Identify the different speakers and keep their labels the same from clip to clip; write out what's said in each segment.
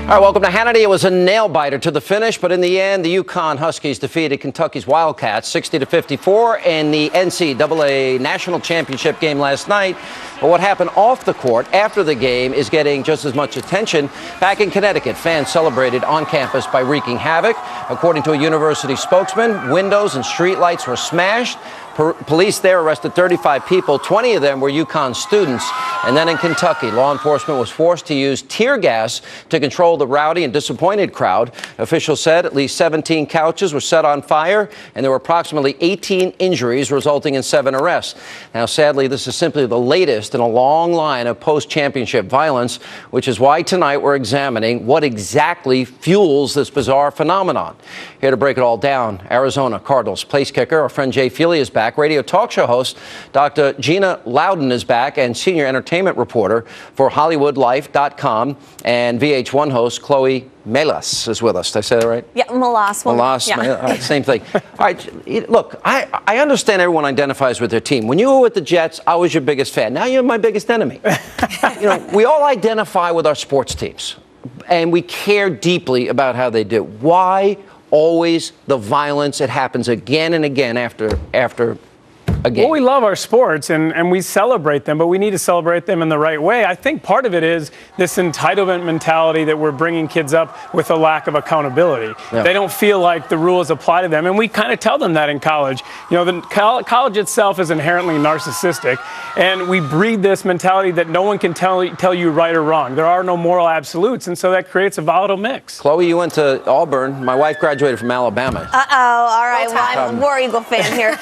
Speaker 1: All right, welcome to Hannity. It was a nail-biter to the finish, but in the end, the UConn Huskies defeated Kentucky's Wildcats 60-54 in the NCAA National Championship game last night. But what happened off the court after the game is getting just as much attention. Back in Connecticut, fans celebrated on campus by wreaking havoc. According to a university spokesman, windows and streetlights were smashed. Police there arrested 35 people. 20 of them were UConn students. And then in Kentucky, law enforcement was forced to use tear gas to control the rowdy and disappointed crowd. Officials said at least 17 couches were set on fire, and there were approximately 18 injuries, resulting in 7 arrests. Now, sadly, this is simply the latest in a long line of post-championship violence, which is why tonight we're examining what exactly fuels this bizarre phenomenon. Here to break it all down, Arizona Cardinals place kicker, our friend Jay Feely is back. Radio talk show host Dr.Gina Loudon is back, and senior entertainment reporter for HollywoodLife.com and VH1 host Chloe Melas is with us. Did I say that right?
Speaker 2: Yeah, Melas.
Speaker 1: Melas. Yeah. All right, same thing. All right, look, I understand everyone identifies with their team. When you were with the Jets, I was your biggest fan. Now you're my biggest enemy. We all identify with our sports teams, and we care deeply about how they do. Why always the violence? It happens again and again after a game.
Speaker 3: Well, we love our sports and we celebrate them, but we need to celebrate them in the right way. I think part of it is this entitlement mentality that we're bringing kids up with a lack of accountability. Yeah. They don't feel like the rules apply to them, and we kind of tell them that in college. The college itself is inherently narcissistic, and we breed this mentality that no one can tell you right or wrong. There are no moral absolutes, and so that creates a volatile mix.
Speaker 1: Chloe, you went to Auburn. My wife graduated from Alabama.
Speaker 2: All right. Well, I'm a War Eagle fan here.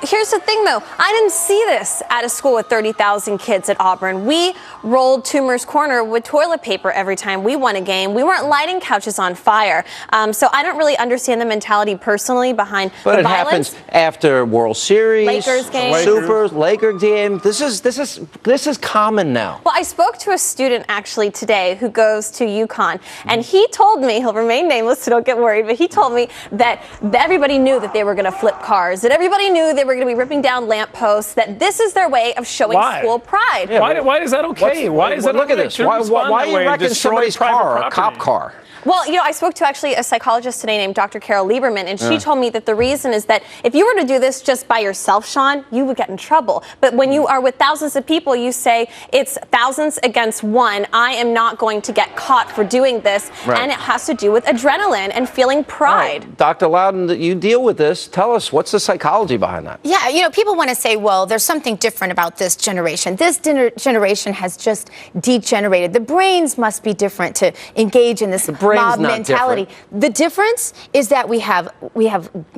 Speaker 2: Here's the thing, though. I didn't see this at a school with 30,000 kids at Auburn. We rolled Toomer's Corner with toilet paper every time we won a game. We weren't lighting couches on fire. So I don't really understand the mentality personally behind the violence. But it happens
Speaker 1: after World Series,
Speaker 2: Lakers game,
Speaker 1: Supers, Laker game. This is common now.
Speaker 2: Well, I spoke to a student actually today who goes to UConn, and he told me, he'll remain nameless, so don't get worried, but he told me that everybody knew that they were going to flip cars, that everybody knew they were going to be ripping down lampposts, that this is their way of showing school pride.
Speaker 3: Yeah, why is that okay? Why is that
Speaker 1: look
Speaker 3: okay?
Speaker 1: at this. Why are you wrecking somebody's car, a cop car?
Speaker 2: Well, I spoke to actually a psychologist today named Dr. Carol Lieberman, and she told me that the reason is that if you were to do this just by yourself, Sean, you would get in trouble. But when you are with thousands of people, you say it's thousands against one. I am not going to get caught for doing this. Right. And it has to do with adrenaline and feeling pride.
Speaker 1: Right. Dr. Loudon, you deal with this. Tell us, what's the psychology behind that?
Speaker 4: Yeah, people want to say, well, there's something different about this generation. This generation has just degenerated. The brains must be different to engage in this mob mentality. The difference is that we have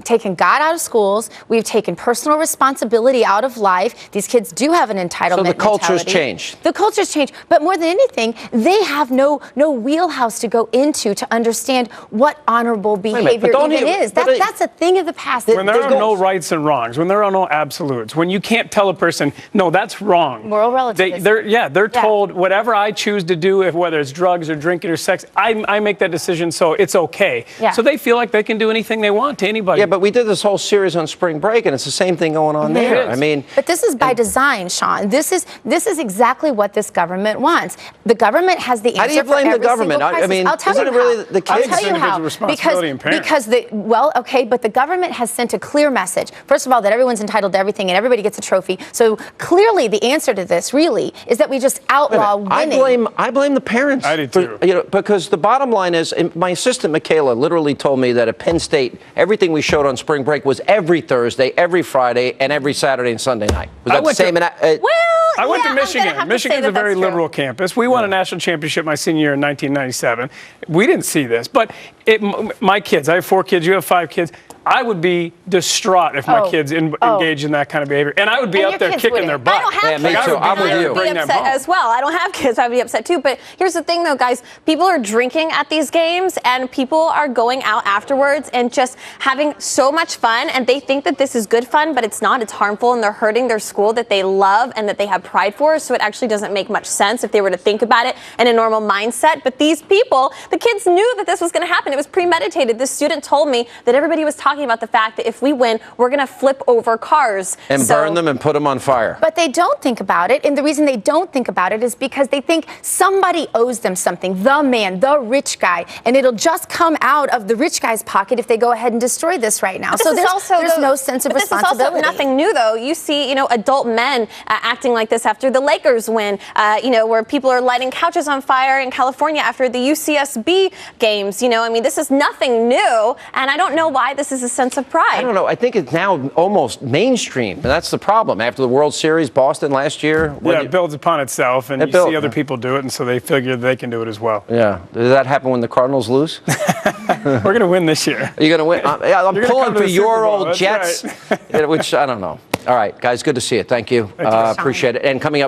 Speaker 4: taken God out of schools. We've taken personal responsibility out of life. These kids do have an entitlement mentality.
Speaker 1: So the culture's changed.
Speaker 4: The culture's changed. But more than anything, they have no wheelhouse to go into to understand what honorable behavior even is. That's a thing of the past.
Speaker 3: When there are no rights and wrongs, when there are no absolutes, when you can't tell a person, no, that's wrong.
Speaker 4: Moral relativism.
Speaker 3: They're told whatever I choose to do, whether it's drugs or drinking or sex, I make that decision, so it's okay. Yeah. So they feel like they can do anything they want to anybody.
Speaker 1: Yeah, but we did this whole series on spring break, and it's the same thing going on there. I mean,
Speaker 4: but this is by design, Sean. This is exactly what this government wants. The government has the answer.
Speaker 1: How do you blame the government?
Speaker 4: I
Speaker 1: mean,
Speaker 4: I'll tell you
Speaker 1: isn't it really the kids?
Speaker 4: I'll tell you how. But the government has sent a clear message. First of all, that everyone's entitled to everything and everybody gets a trophy. So clearly, the answer to this really is that we just outlaw winning.
Speaker 1: I blame the parents.
Speaker 3: I do too.
Speaker 1: Because the bottom line is, my assistant Michaela literally told me that at Penn State, everything we showed on spring break was every Thursday, every Friday, and every Saturday and Sunday night. Was that the same?
Speaker 3: I went to Michigan. Michigan's a very liberal campus. We won a national championship my senior year in 1997. We didn't see this, but my kids, I have 4 kids, you have 5 kids. I would be distraught if my kids engaged in that kind of behavior. And I would be up there kicking their butt.
Speaker 2: I don't have kids.
Speaker 1: Me too. I'm with you.
Speaker 2: I would be upset as well. I don't have kids. I would be upset too. But here's the thing, though, guys. People are drinking at these games, and people are going out afterwards and just having so much fun. And they think that this is good fun, but it's not. It's harmful, and they're hurting their school that they love and that they have pride for. So it actually doesn't make much sense if they were to think about it in a normal mindset. But these people, the kids knew that this was going to happen. happen. It was premeditated. This student told me that everybody was talking about the fact that if we win, we're going to flip over cars.
Speaker 1: And burn them and put them on fire.
Speaker 4: But they don't think about it. And the reason they don't think about it is because they think somebody owes them something. The man, the rich guy. And it'll just come out of the rich guy's pocket if they go ahead and destroy this right now. So there's no sense of responsibility.
Speaker 2: This is also nothing new, though. You see, adult men acting like this after the Lakers win, where people are lighting couches on fire in California after the UCSB games. This is nothing new, and I don't know why this is a sense of pride.
Speaker 1: I don't know. I think it's now almost mainstream, and that's the problem. After the World Series, Boston last year.
Speaker 3: It builds upon itself, and you see other people do it, and so they figure they can do it as well.
Speaker 1: Yeah. Does that happen when the Cardinals lose?
Speaker 3: We're going to win this year.
Speaker 1: You're going to win. I'm pulling for your old
Speaker 3: That's
Speaker 1: Jets,
Speaker 3: right.
Speaker 1: which I don't know. All right, guys, good to see you. Thank you. Appreciate it. And coming up.